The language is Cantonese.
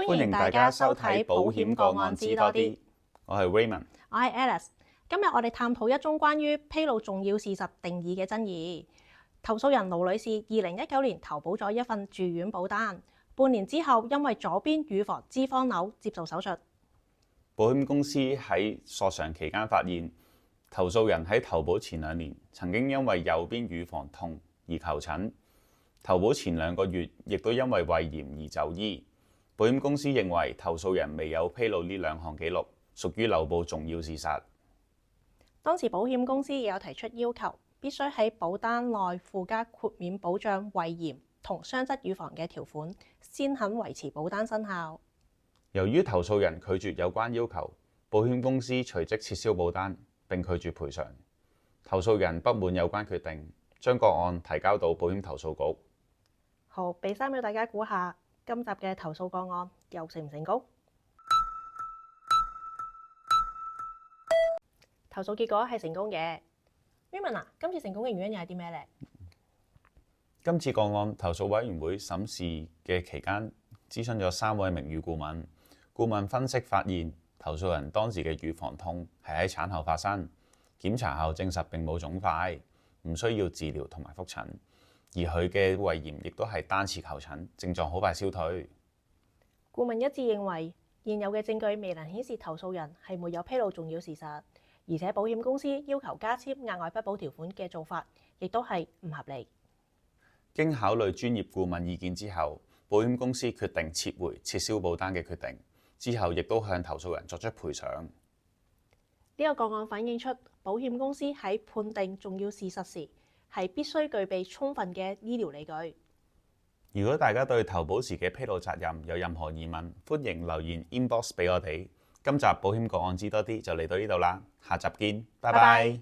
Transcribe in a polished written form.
歡迎大家收睇保險個案知多啲。我係 Raymond， 我係 Alice。今日我哋探討一宗關於披露重要事實定義嘅爭議。投訴人盧女士2019年投保咗一份住院保單，半年之後因為左邊乳房脂肪瘤接受手術。保險公司喺索償期間發現，投訴人喺投保前2年曾經因為右邊乳房痛而求診，投保前2個月亦都因為胃炎而就醫。保險公司認為投訴人未有披露呢2項記錄，屬於漏報重要事實。當時保險公司亦有提出要求，必須喺保單內附加豁免保障胃炎同雙側乳房嘅條款，先肯維持保單生效。由於投訴人拒絕有關要求，保險公司隨即撤銷保單並拒絕賠償。投訴人不滿有關決定，將個案提交到保險投訴局。好，俾3秒大家估下，今集嘅投訴個案又成唔成功？投訴結果係成功嘅。Raymond 啊，今次成功嘅原因又係啲咩呢？今次個案投訴委員會審視嘅期間，諮詢咗3位名譽顧問。顧問分析發現，投訴人當時嘅乳房痛係喺產後發生，檢查後證實並冇腫塊，唔需要治療同埋覆診，而佢嘅胃炎亦都係單次求診，症狀好快消退。顧問一致認為，現有嘅證據未能顯示投訴人係沒有披露重要事實，而且保險公司要求加簽額外不保條款嘅做法，亦都係唔合理。經考慮專業顧問意見之後，保險公司決定撤銷保單嘅決定，之後亦都向投訴人作出賠償。呢個個案反映出保險公司喺判定重要事實時，係必須具備充分嘅醫療理據。如果大家對投保時嘅披露責任有任何疑問，歡迎留言 inbox 俾我哋。今集保險個案知多啲就嚟到呢度啦，下集見，拜拜。